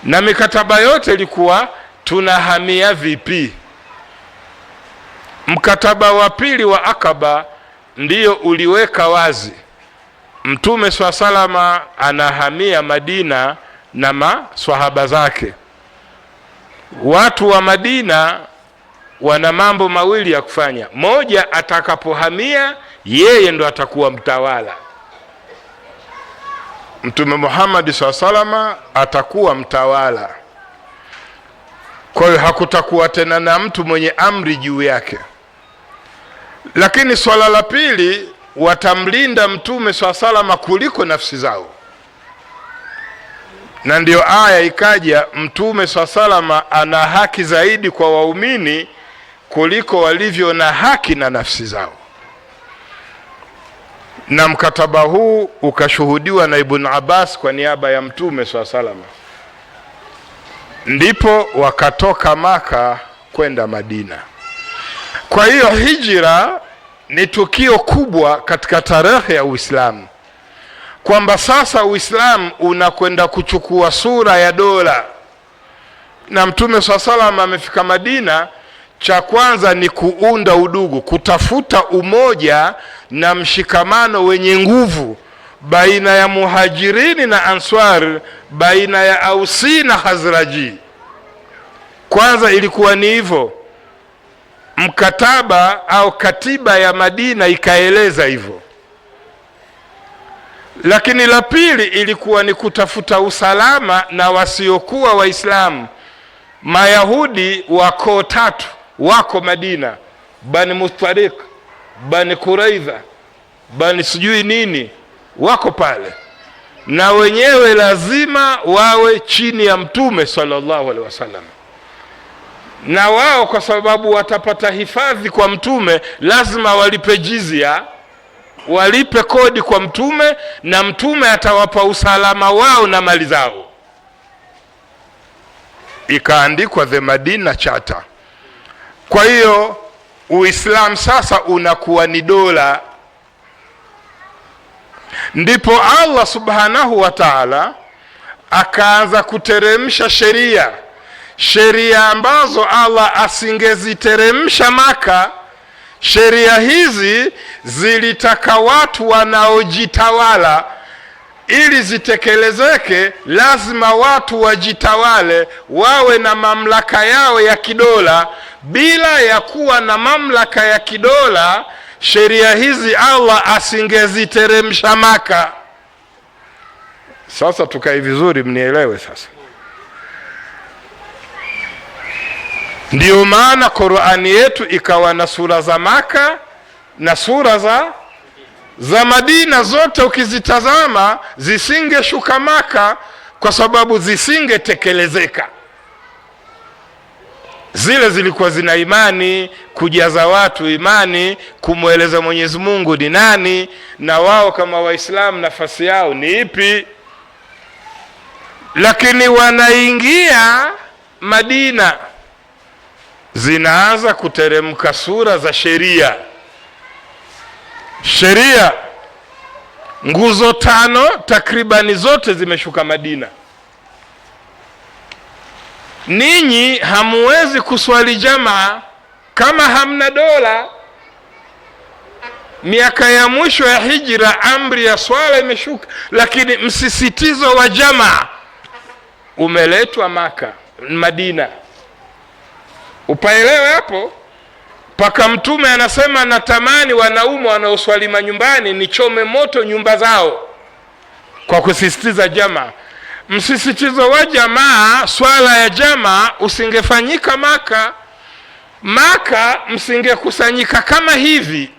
na mikataba yote ilikuwa tunahamia vipi. Mkataba wa pili wa Akaba ndiyo uliweka wazi Mtume SAW anahamia Madina na maswahaba zake. Watu wa Madina wana mambo mawili ya kufanya. Moja, atakapohamia yeye ndo atakuwa mtawala. Mtume Muhammad SAW atakuwa mtawala, kwa hiyo hakutakuwa tena na mtu mwenye amri juu yake. Lakini swala la pili, watamlinda Mtume SAW kuliko nafsi zao, na ndio aya ikaja, Mtume SAW ana haki zaidi kwa waumini kuliko walivyo na haki na nafsi zao. Na mkataba huu ukashuhudiwa na Ibn Abbas kwa niaba ya Mtume SAW. Ndipo wakatoka Maka kwenda Madina. Kwa hiyo hijra ni tukio kubwa katika tarehe ya Uislamu, kwamba sasa Uislamu unakwenda kuchukua sura ya dola. Na Mtume SAW amefika Madina, cha kwanza ni kuunda udugu, kutafuta umoja na mshikamano wenye nguvu baina ya Muhajirini na Answar, baina ya Ausi na Khazraji. Kwanza ilikuwa ni hivyo, mkataba au katiba ya Madina ikaeleza hivyo. Lakini la pili ilikuwa ni kutafuta usalama na wasiokuwa Waislamu. Mayahudi wako tatu wako Madina: Bani Mustariq, Bani Quraidha, Bani sijui nini, wako pale, na wenyewe lazima wawe chini ya Mtume sallallahu alaihi wasallam. Na wao kwa sababu watapata hifadhi kwa Mtume, lazima walipe jizya, walipe kodi kwa Mtume, na Mtume atawapa usalama wao na mali zao. Ikaandikwa The Madina Charter. Kwa hiyo Uislamu sasa unakuwa ni dola. Ndipo Allah subhanahu wa ta'ala akaanza kuteremsha sheria ambazo Allah asingeziteremsha Maka. Sheria hizi zilitaka watu wanaojitawala, ili zitekelezeke lazima watu wajitawale, wawe na mamlaka yao ya kidola. Bila ya kuwa na mamlaka ya kidola, sheria hizi Allah asingeziteremsha Maka. Sasa tukae vizuri, mnielewe sasa. Ndiyo maana Qur'ani yetu ikawa na sura za Maka na sura za Madina. Zote ukizitazama zisingeshuka Maka kwa sababu zisingetekelezeka. Zile zilikuwa zina imani, kujaza watu imani, kumweleza Mwenyezi Mungu ni nani, na wao kama Waislamu nafasi yao ni ipi. Lakini wanaingia Madina, zinaanza kuteremka sura za sheria. Nguzo 5 takribani zote zimeshuka Madina. Ninyi hamuwezi kuswali jamaa kama hamna dola. Miaka ya mwisho ya hijra amri ya swala imeshuka, lakini msisitizo wa jamaa umeletwa Madina. Upaelewe hapo. Paka Mtume anasema natamani wanaume wanaoswali manyumbani nichome moto nyumba zao, kwa kusisitiza jamaa. Msisitizo wa jamaa, swala ya jamaa usingefanyika Maka msingekusanyika kama hivi.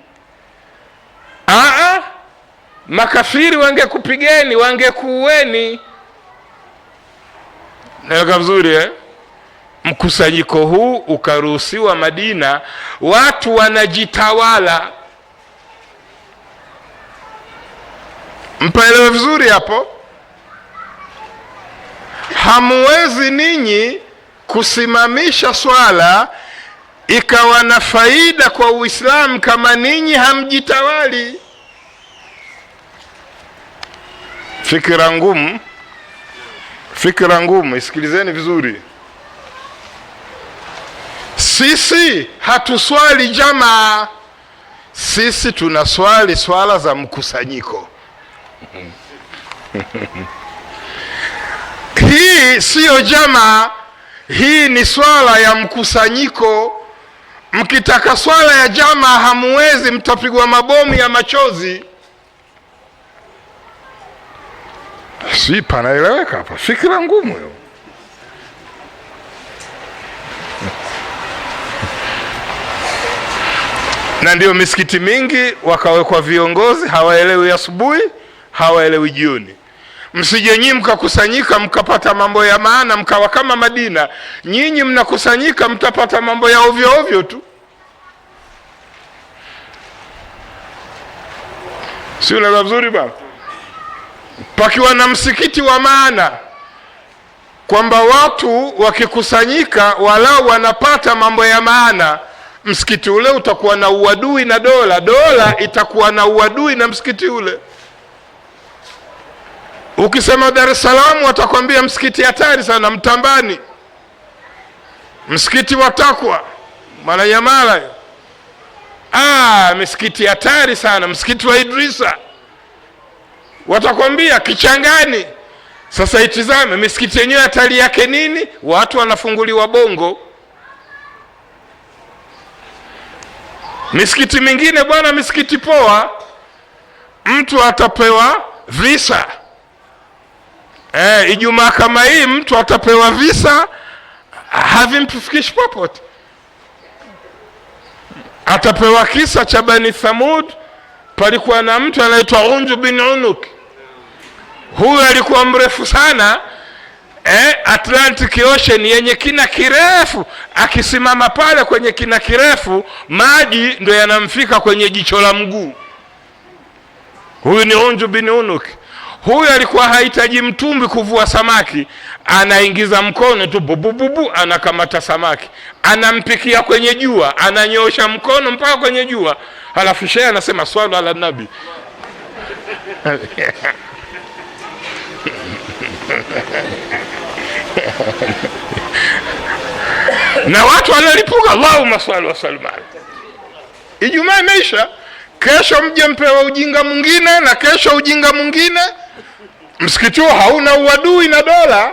Makafiri wangekupigeni, wangekuueni. Naelewa vizuri Mkusanyiko huu ukaruhusiwa Madina, watu wanajitawala. Mpaelewe vizuri hapo. Hamuwezi ninyi kusimamisha swala ikawa na faida kwa Uislamu kama ninyi hamjitawali. Fikra ngumu, isikilizeni vizuri. Sisi hatuswali jamaa, sisi tunaswali swala za mkusanyiko. Hii siyo jamaa, hii ni swala ya mkusanyiko. Mkitaka swala ya jamaa hamuwezi, mtapigwa mabomu ya machozi. Si panaeleweka hapa? Fikira ngumu hiyo. Na ndio misikiti mingi wakawekwa viongozi, hawaelewi asubuhi, hawaelewi jioni. Msije nyinyi mkakusanyika mkapata mambo ya maana mkawa kama Madina. Nyinyi mnakusanyika mtapata mambo ya ovyo ovyo tu. Si unaelewa vizuri baba? Pakiwa na msikiti wa maana, kwamba watu wakikusanyika walau wanapata mambo ya maana, msikiti ule utakuwa na uadui na dola, dola itakuwa na uadui na msikiti ule. Ukisema Dar es Salaam watakwambia msikiti hatari sana, Mtambani, msikiti wa Takwa, Mwananyamala, msikiti hatari sana, msikiti wa Idrisa. Watakwambia Kichangani. Sasa itizame misikiti yenyewe hatari yake nini? Watu wanafunguliwa bongo. Misikiti mingine bwana, misikiti poa, mtu atapewa visa. Ijumaa kama hii mtu atapewa visa, havimfikishi popote. Atapewa kisa cha Bani Thamud. Palikuwa na mtu anaitwa Unju bin Unuk. Huyu alikuwa mrefu sana, Atlantic Ocean yenye kina kirefu. Akisimama pale kwenye kina kirefu, maji ndo yanamfika kwenye jicho la mguu. Huyu ni Unju bin Unuk. Huyu alikuwa hahitaji mtumbi kuvua samaki, anaingiza mkono tu bubububu, anakamata samaki, anampikia kwenye jua, ananyosha mkono mpaka kwenye jua, halafu shehe anasema swalla ala nabi. Na watu wanalipuka Allahumma salli wa sallim. Ijumaa imeisha, kesho mje mpewa ujinga mwingine, na kesho ujinga mwingine. Msikiti huo hauna uadui na dola.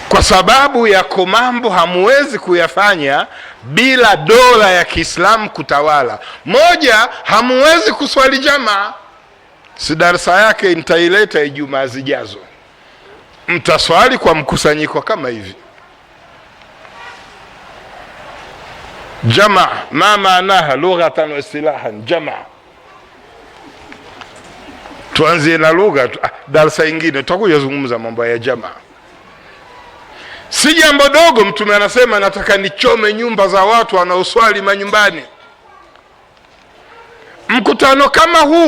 Kwa sababu yako mambo hamuwezi kuyafanya bila dola ya Kiislamu kutawala. Moja, hamuwezi kuswali jamaa. Si darasa yake nitaileta Ijumaa zijazo. Mtaswali kwa mkusanyiko kama hivi. Jamaa ma maanaha lughatan wa istilahan. Jamaa, tuanzie na lugha. Darasa ingine tutakuzungumza mambo ya jamaa. Si jambo dogo. Mtume anasema nataka nichome nyumba za watu wanaoswali manyumbani. Mkutano kama huu